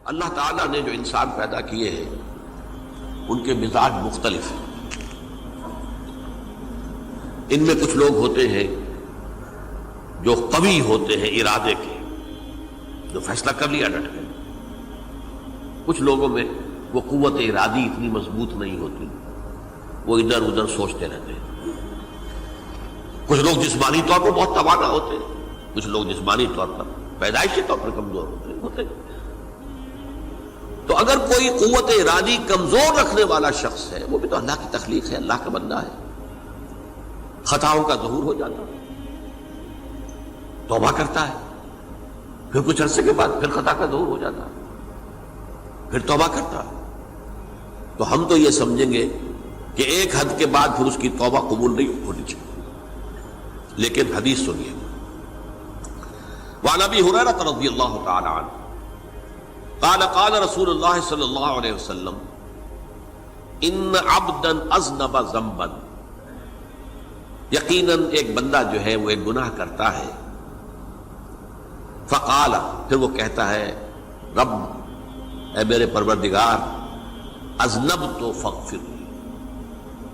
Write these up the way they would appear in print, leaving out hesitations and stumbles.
اللہ تعالیٰ نے جو انسان پیدا کیے ہیں ان کے مزاج مختلف ہیں۔ ان میں کچھ لوگ ہوتے ہیں جو قوی ہوتے ہیں ارادے کے، جو فیصلہ کر لیا ڈٹ گئے۔ کچھ لوگوں میں وہ قوت ارادی اتنی مضبوط نہیں ہوتی، وہ ادھر ادھر سوچتے رہتے ہیں۔ کچھ لوگ جسمانی طور پر بہت توانا ہوتے ہیں، کچھ لوگ جسمانی طور پر پیدائشی طور پر کمزور ہوتے ہیں۔ تو اگر کوئی قوت ارادی کمزور رکھنے والا شخص ہے، وہ بھی تو اللہ کی تخلیق ہے، اللہ کا بندہ ہے، خطاؤں کا ظہور ہو جاتا ہے، توبہ کرتا ہے، پھر کچھ عرصے کے بعد پھر خطا کا ظہور ہو جاتا ہے، پھر توبہ کرتا ہے، تو ہم تو یہ سمجھیں گے کہ ایک حد کے بعد پھر اس کی توبہ قبول نہیں ہونی چاہیے۔ لیکن حدیث سنیے، وعن ابی ہریرہ رضی اللہ تعالی عنہ قال قال رسول اللہ صلی اللہ علیہ وسلم ان عبدا اذنب ذنبا، یقیناً ایک بندہ جو ہے وہ ایک گناہ کرتا ہے، فقال، پھر وہ کہتا ہے رب، اے میرے پروردگار، اذنبت فاغفر لی،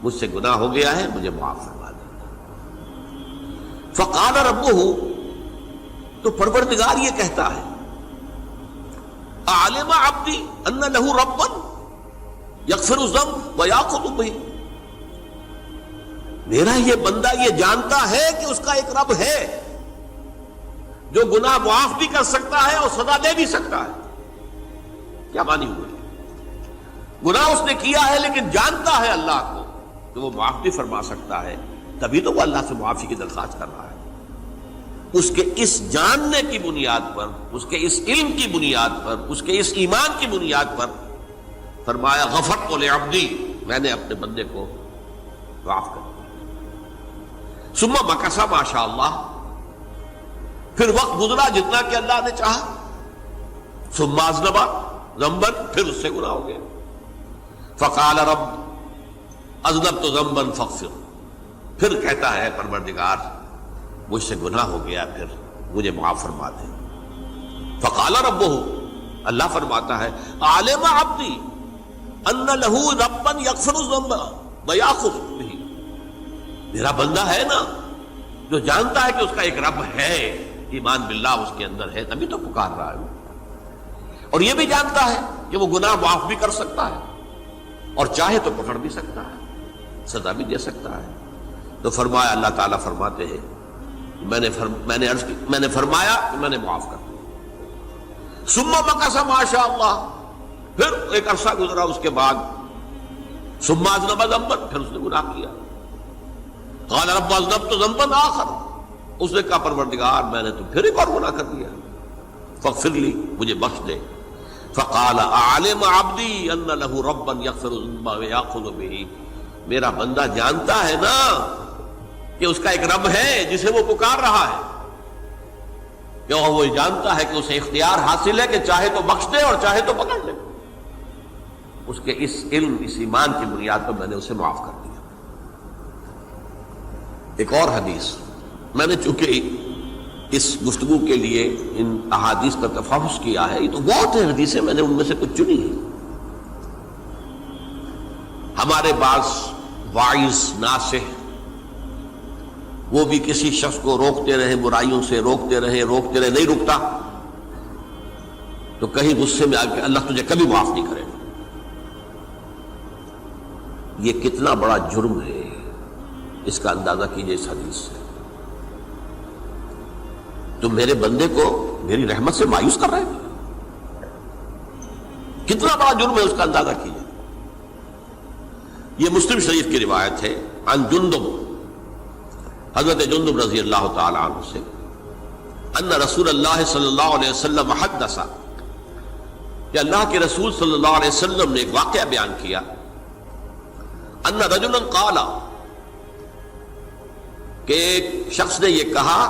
مجھ سے گناہ ہو گیا ہے، مجھے معاف فرما دے۔ فقال ربہ، تو پروردگار یہ کہتا ہے اعلم عبدی ان لہ ربا یغفر الذنب ویاخذ بہ، میرا یہ بندہ یہ جانتا ہے کہ اس کا ایک رب ہے جو گناہ معاف بھی کر سکتا ہے اور سزا دے بھی سکتا ہے۔ کیا معنی ہوئے؟ گناہ اس نے کیا ہے لیکن جانتا ہے اللہ کو کہ وہ معاف بھی فرما سکتا ہے، تبھی تو وہ اللہ سے معافی کی درخواست کر رہا ہے۔ اس کے اس جاننے کی بنیاد پر، اس کے اس علم کی بنیاد پر، اس کے اس ایمان کی بنیاد پر فرمایا غفرت لعبدی، میں نے اپنے بندے کو معاف کر دیا۔ ثم مکث ما شاء اللہ، پھر وقت گزرا جتنا کہ اللہ نے چاہا۔ ثم اذنب ذنبا، پھر اس سے گناہ ہو گیا۔ فقال رب اذنبت ذنبا فاغفر، پھر کہتا ہے پروردگار مجھ سے گناہ ہو گیا، پھر مجھے معاف فرما دے۔ فقال ربہ، اللہ فرماتا ہے عالم عبدی ان لہ ربا یغفر الذنب ویاخذ بہ، میرا بندہ ہے نا جو جانتا ہے کہ اس کا ایک رب ہے، ایمان باللہ اس کے اندر ہے، تبھی تو پکار رہا ہے، اور یہ بھی جانتا ہے کہ وہ گناہ معاف بھی کر سکتا ہے اور چاہے تو پکڑ بھی سکتا ہے، سزا بھی دے سکتا ہے۔ تو فرمایا، اللہ تعالیٰ فرماتے ہیں میں نے فرمایا کہ میں نے معاف کر دیا۔ ثم مکث ما شاء اللہ، پھر ایک عرصہ گزرا اس کے بعد، ثم اذنب ذنبا، پھر اس نے گناہ کیا۔ قال رب اذنبت ذنبا آخر، اس نے کہا پروردگار میں نے تو پھر ایک اور گناہ کر دیا، فاغفر لی، مجھے بخش دے۔ فقال اعلم عبدی ان لہ ربا یغفر الذنب ویاخذ بہ، میرا بندہ جانتا ہے نا کہ اس کا ایک رب ہے جسے وہ پکار رہا ہے، کیوں وہ جانتا ہے کہ اسے اختیار حاصل ہے کہ چاہے تو بخش دے اور چاہے تو پکڑ لے۔ اس کے اس علم، اس ایمان کی بنیاد پر میں نے اسے معاف کر دیا۔ ایک اور حدیث، میں نے چونکہ اس گفتگو کے لیے ان احادیث کا تفحص کیا ہے، یہ تو بہت ہیں حدیثیں، میں نے ان میں سے کچھ چنی ہیں۔ ہمارے بعض واعظ ناصح وہ بھی کسی شخص کو روکتے رہے، برائیوں سے روکتے رہے، نہیں رکتا، تو کہیں غصے میں آ کے اللہ تجھے کبھی معاف نہیں کرے گا۔ یہ کتنا بڑا جرم ہے، اس کا اندازہ کیجئے اس حدیث سے۔ تو میرے بندے کو میری رحمت سے مایوس کر رہے ہیں، کتنا بڑا جرم ہے، اس کا اندازہ کیجئے۔ یہ مسلم شریف کی روایت ہے، عن جندب، حضرت جندب رضی اللہ تعالی عنہ سے، ان رسول اللہ صلی اللہ علیہ وسلم حدث، کہ اللہ کے رسول صلی اللہ علیہ وسلم نے ایک واقعہ بیان کیا، ان رجلا قال، کہ ایک شخص نے یہ کہا،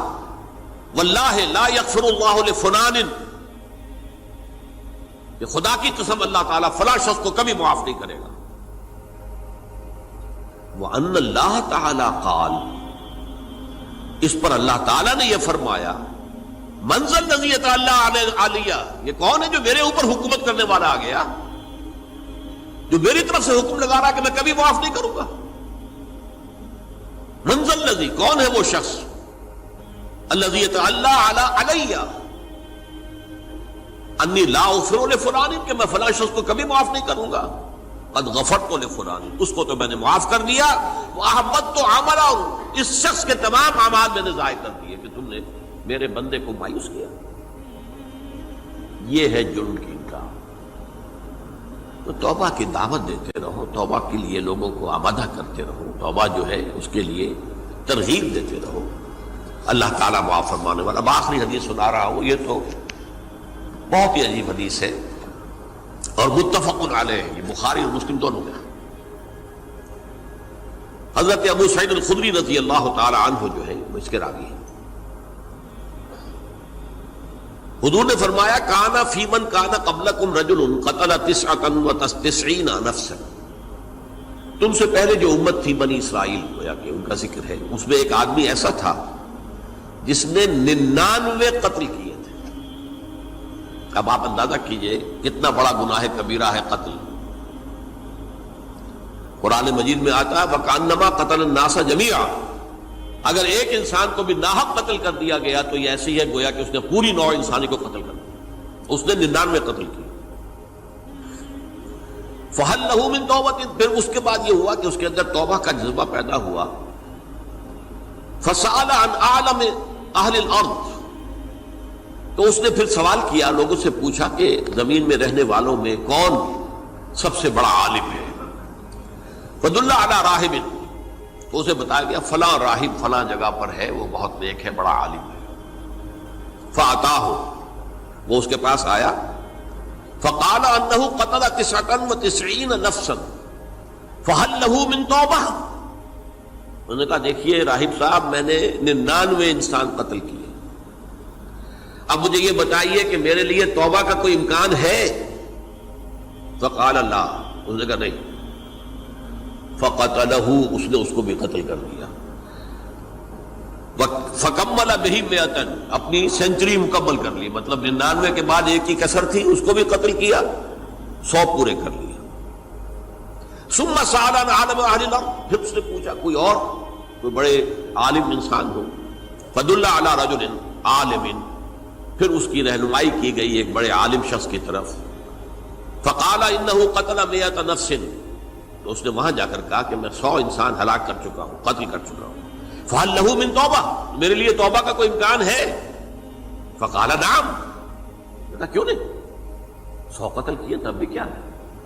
واللہ لا یغفر اللہ لفلان، کہ خدا کی قسم اللہ تعالیٰ فلاں شخص کو کبھی معاف نہیں کرے گا۔ وَأَنَّ اللَّهَ تَعَالَى قال، اس پر اللہ تعالیٰ نے یہ فرمایا منزل الذی یتعالی علیہ، یہ کون ہے جو میرے اوپر حکومت کرنے والا آ گیا، جو میری طرف سے حکم لگا رہا کہ میں کبھی معاف نہیں کروں گا؟ منزل الذی، کون ہے وہ شخص، الذی یتعالی علیہ انی لا اغفر لفلان، کہ میں فلاں شخص کو کبھی معاف نہیں کروں گا، قد غفرت لفلان، اس کو تو میں نے معاف کر دیا، واحبطت عملہ، اس شخص کے تمام اعمال میں نے ضائع کر دیے کہ تم نے میرے بندے کو مایوس کیا۔ یہ ہے جرم کی انکار۔ تو توبہ کی دعوت دیتے رہو، توبہ کے لیے لوگوں کو آمادہ کرتے رہو، توبہ جو ہے اس کے لیے ترغیب دیتے رہو، اللہ تعالیٰ معاف فرمانے والا۔ اب آخری حدیث سنا رہا ہوں، یہ تو بہت ہی عجیب حدیث ہے اور متفق علیہ، یہ بخاری اور مسلم دونوں میں۔ حضرت ابو سعید الخدری رضی اللہ تعالی عنہ جو ہے وہ اس کے راوی ہیں۔ حضور نے فرمایا کانا فی من کانا قبلکم رجل قتل 99 نفسا، تم سے پہلے جو امت تھی بنی اسرائیل، گویا کہ ان کا ذکر ہے، اس میں ایک آدمی ایسا تھا جس نے 99 قتل کیے تھے۔ اب آپ اندازہ کیجئے کتنا بڑا گناہ کبیرہ ہے قتل۔ قرآن مجید میں آتا ہے وَكَأَنَّمَا قَتَلَ النَّاسَ جَمِيعًا، اگر ایک انسان کو بھی ناحق قتل کر دیا گیا تو یہ ایسی ہے گویا کہ اس نے پوری نوع انسانی کو قتل کر دیا، اس نے 99 قتل کیے۔ فَهَلْ لَهُ مِن تَوْبَةٍ، پھر اس کے بعد یہ ہوا کہ اس کے اندر توبہ کا جذبہ پیدا ہوا۔ فَسَأَلَ عَنْ أَعْلَمِ أَهْلِ الْأَرْضِ، تو اس نے پھر سوال کیا، لوگوں سے پوچھا کہ زمین میں رہنے والوں میں کون سب سے بڑا عالم ہے۔ فَدُلَّ عَلَى رَاهِبٍ، تو اسے بتایا گیا فلاں راہب فلاں جگہ پر ہے، وہ بہت نیک ہے، بڑا عالم ہے۔ فَأَتَاهُ، وہ اس کے پاس آیا۔ فَقَالَ أَنَّهُ قَتَلَ 99 نَفْسًا فَهَلْ لَهُ مِن تَوْبَةٍ، انہوں نے کہا دیکھیے راہب صاحب، میں نے 99 انسان قتل کیے، اب مجھے یہ بتائیے کہ میرے لیے توبہ کا کوئی امکان ہے؟ فَقَالَ لَا، انہوں نے کہا نہیں۔ فَقَتَلَهُ، اس نے اس کو بھی قتل کر دیا۔ فَكَمَّلَ بِهِ 100، اپنی سینچری مکمل کر لی، مطلب 99 کے بعد ایک کی کسر تھی، اس کو بھی قتل کیا، 100 پورے کر لیا۔ ثُمَّ سَأَلَ عَنْ عَالِمِ أَهْلِ الْأَرْضِ، پھر اس نے پوچھا کوئی اور کوئی بڑے عالم انسان ہو۔ فَدُلَّ عَلَى رَجُلٍ عَالِمٍ، پھر اس کی رہنمائی کی گئی ایک بڑے عالم شخص کی طرف۔ فَقَالَ إِنَّهُ قَتَلَ 100 نَفْسٍ، تو اس نے وہاں جا کر کہا کہ میں 100 انسان ہلاک کر چکا ہوں، قتل کر چکا ہوں۔ فَهَلْ لَهُ مِن تَوْبَةٍ، میرے لیے توبہ کا کوئی امکان ہے؟ فَقَالَ نَعَمْ، کہا کیوں نہیں، 100 قتل کیے تب بھی کیا ہے،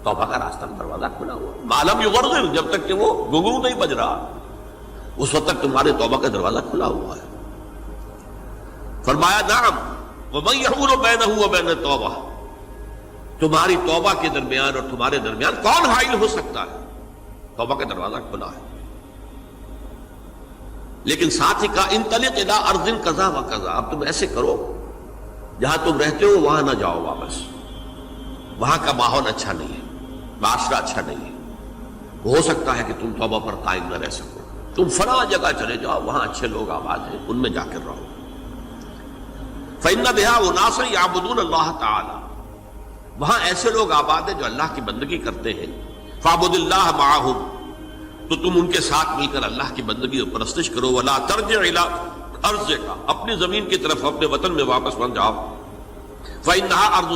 توبہ کا راستہ دروازہ کھلا ہوا، مَا لَمْ يُغَرْغِرْ، جب تک کہ وہ گھنگرو نہیں بج رہا، اس وقت تک تمہارے توبہ کا دروازہ کھلا ہوا ہے۔ فرمایا نعم، وَمَن يَحُولُ بَيْنَهُ وَبَيْنَ التَّوْبَةِ، تمہاری توبہ کے درمیان اور تمہارے درمیان کون حائل ہو سکتا ہے، توبہ کا دروازہ کھلا ہے۔ لیکن ساتھ ہی کہا انطلق الی ارض کذا و کذا، اب تم ایسے کرو جہاں تم رہتے ہو وہاں نہ جاؤ واپس، وہاں کا ماحول اچھا نہیں ہے، معاشرہ اچھا نہیں ہے، ہو سکتا ہے کہ تم توبہ پر قائم نہ رہ سکو، تم فلاں جگہ چلے جاؤ، وہاں اچھے لوگ آباد ہیں، ان میں جا کر رہو۔ فإن بها اناس یعبدون اللہ تعالی، وہاں ایسے لوگ آباد ہیں جو اللہ کی بندگی کرتے ہیں۔ فاعبد اللہ معہم، تو تم ان کے ساتھ مل کر اللہ کی بندگی اور پرستش کرو۔ ولا ترجع الی ارضک، اپنی زمین کی طرف اپنے وطن میں واپس بن جاؤ۔ فإنها ارض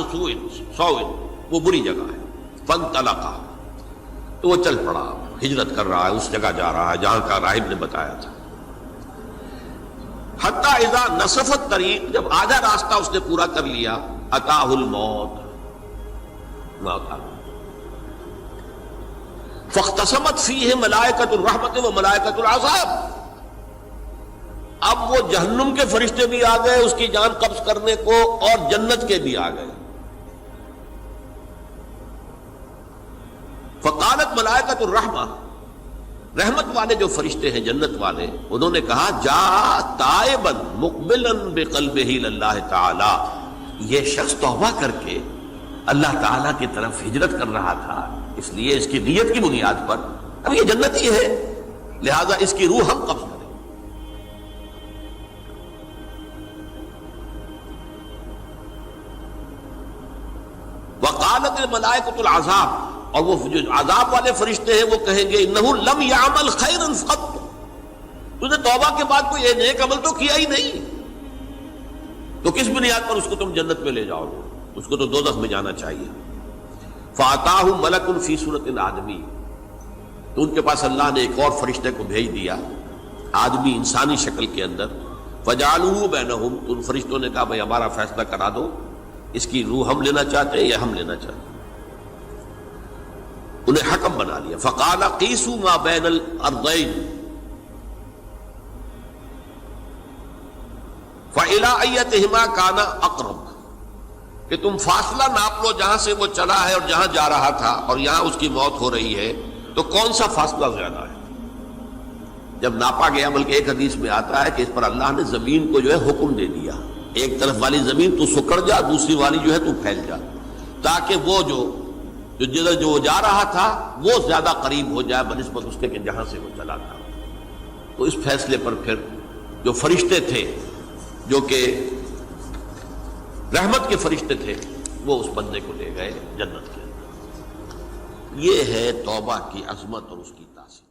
سوء، وہ بری جگہ ہے۔ فانطلقا، تو وہ چل پڑا، ہجرت کر رہا ہے، اس جگہ جا رہا ہے جہاں کا راہب نے بتایا تھا۔ حتی اذا نصف الطریق، جب آدھا راستہ اس نے پورا کر لیا، اتاہ الموت، موت آ گئی۔ فاختصمت فیہ ملائکۃ الرحمت و ملائکۃ العذاب، اب وہ جہنم کے فرشتے بھی آ گئے اس کی جان قبض کرنے کو، اور جنت کے بھی آ گئے۔ فقالت ملائکۃ الرحمہ، رحمت والے جو فرشتے ہیں جنت والے، انہوں نے کہا جا تائبا مقبلا بقلبہ للہ تعالی، یہ شخص توبہ کر کے اللہ تعالیٰ کی طرف ہجرت کر رہا تھا، اس لیے اس کی نیت کی بنیاد پر اب یہ جنتی ہے، لہذا اس کی روح ہم قبض کریں۔ وقالت الملائکۃ العذاب، اور وہ جو عذاب والے فرشتے ہیں وہ کہیں گے انہ لم یعمل خیرا قط، تو نے توبہ کے بعد کوئی نیک عمل تو کیا ہی نہیں، تو کس بنیاد پر اس کو تم جنت میں لے جاؤ گے؟ اس کو تو دوزخ میں جانا چاہیے۔ فاتاہ ملک فی صورت آدمی، تو ان کے پاس اللہ نے ایک اور فرشتے کو بھیج دیا آدمی انسانی شکل کے اندر، فجعلوہ بینہم، تو ان فرشتوں نے کہا بھائی ہمارا فیصلہ کرا دو، اس کی روح ہم لینا چاہتے ہیں یا ہم لینا چاہتے ہیں، انہیں حکم بنا لیا۔ فقال قیسوا ما بین الارضین فإلی ایتہما کان اقرب، کہ تم فاصلہ ناپ لو جہاں سے وہ چلا ہے اور جہاں جا رہا تھا اور یہاں اس کی موت ہو رہی ہے، تو کون سا فاصلہ زیادہ ہے؟ جب ناپا گیا، بلکہ ایک حدیث میں آتا ہے کہ اس پر اللہ نے زمین کو جو ہے حکم دے دیا، ایک طرف والی زمین تو سکڑ جا، دوسری والی جو ہے تو پھیل جا، تاکہ وہ جدھر جو وہ جا رہا تھا وہ زیادہ قریب ہو جائے بنسبت اس کے کہ جہاں سے وہ چلا تھا۔ تو اس فیصلے پر پھر جو فرشتے تھے، جو کہ رحمت کے فرشتے تھے، وہ اس بندے کو لے گئے جنت کے اندر۔ یہ ہے توبہ کی عظمت اور اس کی تاثیر۔